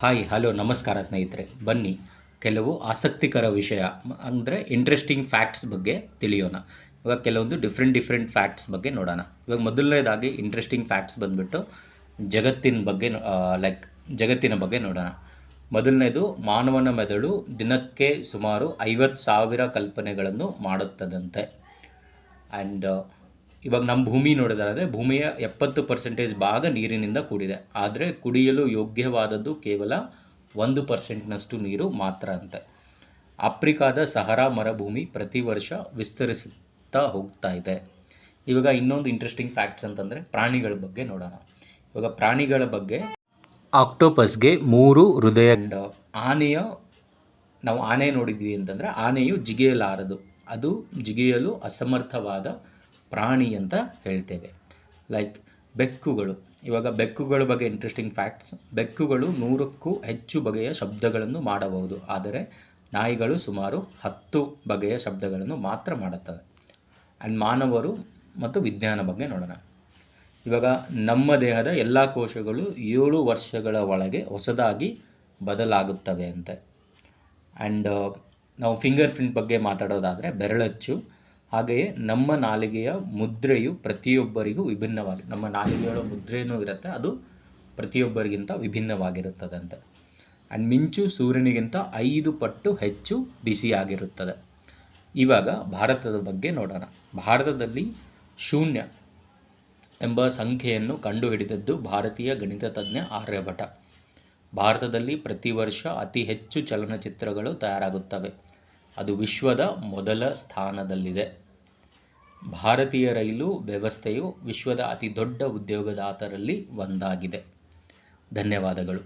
Hi hello ನಮಸ್ಕಾರ ಸ್ನೇಹಿತರೆ. ಬನ್ನಿ ಕೆಲವು ಆಸಕ್ತಿಕರ ವಿಷಯ ಅಂದರೆ ಇಂಟ್ರೆಸ್ಟಿಂಗ್ ಫ್ಯಾಕ್ಟ್ಸ್ ಬಗ್ಗೆ ತಿಳಿಯೋಣ. ಇವಾಗ ಕೆಲವೊಂದು ಡಿಫ್ರೆಂಟ್ ಫ್ಯಾಕ್ಟ್ಸ್ ಬಗ್ಗೆ ನೋಡೋಣ. ಇವಾಗ ಮೊದಲನೇದಾಗಿ ಇಂಟ್ರೆಸ್ಟಿಂಗ್ ಫ್ಯಾಕ್ಟ್ಸ್ ಬಂದುಬಿಟ್ಟು ಜಗತ್ತಿನ ಬಗ್ಗೆ ನೋಡೋಣ. ಮೊದಲನೇದು, ಮಾನವನ ಮೆದುಳು ದಿನಕ್ಕೆ ಸುಮಾರು 50,000 ಕಲ್ಪನೆಗಳನ್ನು ಮಾಡುತ್ತದಂತೆ. ಆ್ಯಂಡ್ ಇವಾಗ ನಮ್ಮ ಭೂಮಿ ನೋಡೋದಾದರೆ ಭೂಮಿಯ 70% ಭಾಗ ನೀರಿನಿಂದ ಕೂಡಿದೆ. ಆದರೆ ಕುಡಿಯಲು ಯೋಗ್ಯವಾದದ್ದು ಕೇವಲ 1% ನೀರು ಮಾತ್ರ ಅಂತೆ. ಆಫ್ರಿಕಾದ ಸಹರಾ ಮರುಭೂಮಿ ಪ್ರತಿ ವರ್ಷ ವಿಸ್ತರಿಸುತ್ತಾ ಹೋಗ್ತಾ ಇದೆ. ಇವಾಗ ಇನ್ನೊಂದು ಇಂಟ್ರೆಸ್ಟಿಂಗ್ ಫ್ಯಾಕ್ಟ್ಸ್ ಅಂತಂದರೆ ಪ್ರಾಣಿಗಳ ಬಗ್ಗೆ ನೋಡೋಣ. ಇವಾಗ ಪ್ರಾಣಿಗಳ ಬಗ್ಗೆ ಆಕ್ಟೋಪಸ್ಗೆ 3 ಹೃದಯ. ನಾವು ಆನೆ ನೋಡಿದ್ವಿ ಅಂತಂದರೆ ಆನೆಯು ಜಿಗಿಯಲಾರದು, ಅದು ಜಿಗಿಯಲು ಅಸಮರ್ಥವಾದ ಪ್ರಾಣಿ ಅಂತ ಹೇಳ್ತೇವೆ. ಬೆಕ್ಕುಗಳು. ಇವಾಗ ಬೆಕ್ಕುಗಳ ಬಗ್ಗೆ ಇಂಟ್ರೆಸ್ಟಿಂಗ್ ಫ್ಯಾಕ್ಟ್ಸ್. ಬೆಕ್ಕುಗಳು 100ಕ್ಕೂ ಹೆಚ್ಚು ಬಗೆಯ ಶಬ್ದಗಳನ್ನು ಮಾಡಬಹುದು, ಆದರೆ ನಾಯಿಗಳು ಸುಮಾರು 10 ಬಗೆಯ ಶಬ್ದಗಳನ್ನು ಮಾತ್ರ ಮಾಡುತ್ತವೆ. ಆ್ಯಂಡ್ ಮಾನವರು ಮತ್ತು ವಿಜ್ಞಾನ ಬಗ್ಗೆ ನೋಡೋಣ. ಇವಾಗ ನಮ್ಮ ದೇಹದ ಎಲ್ಲ ಕೋಶಗಳು 7 ವರ್ಷಗಳ ಒಳಗೆ ಹೊಸದಾಗಿ ಬದಲಾಗುತ್ತವೆ ಅಂತೆ. ಆ್ಯಂಡ್ ನಾವು ಫಿಂಗರ್ ಪ್ರಿಂಟ್ ಬಗ್ಗೆ ಮಾತಾಡೋದಾದರೆ ಬೆರಳಚ್ಚು. ಹಾಗೆಯೇ ನಮ್ಮ ನಾಲಿಗೆಯ ಮುದ್ರೆಯು ಪ್ರತಿಯೊಬ್ಬರಿಗೂ ವಿಭಿನ್ನವಾಗಿ, ನಮ್ಮ ನಾಲಿಗೆಯ ಮುದ್ರೆಯೂ ಇರುತ್ತೆ, ಅದು ಪ್ರತಿಯೊಬ್ಬರಿಗಿಂತ ವಿಭಿನ್ನವಾಗಿರುತ್ತದಂತೆ. ಆ್ಯಂಡ್ ಮಿಂಚು ಸೂರ್ಯನಿಗಿಂತ 5 ಪಟ್ಟು ಹೆಚ್ಚು ಬಿಸಿಯಾಗಿರುತ್ತದೆ. ಇವಾಗ ಭಾರತದ ಬಗ್ಗೆ ನೋಡೋಣ. ಭಾರತದಲ್ಲಿ 0 ಎಂಬ ಸಂಖ್ಯೆಯನ್ನು ಕಂಡುಹಿಡಿದದ್ದು ಭಾರತೀಯ ಗಣಿತ ತಜ್ಞ ಆರ್ಯಭಟ. ಭಾರತದಲ್ಲಿ ಪ್ರತಿ ವರ್ಷ ಅತಿ ಹೆಚ್ಚು ಚಲನಚಿತ್ರಗಳು ತಯಾರಾಗುತ್ತವೆ. ಅದು ವಿಶ್ವದ ಮೊದಲ ಸ್ಥಾನದಲ್ಲಿದೆ. ಭಾರತೀಯ ರೈಲು ವ್ಯವಸ್ಥೆಯು ವಿಶ್ವದ ಅತಿ ದೊಡ್ಡ ಉದ್ಯೋಗದಾತರಲ್ಲಿ ಒಂದಾಗಿದೆ. ಧನ್ಯವಾದಗಳು.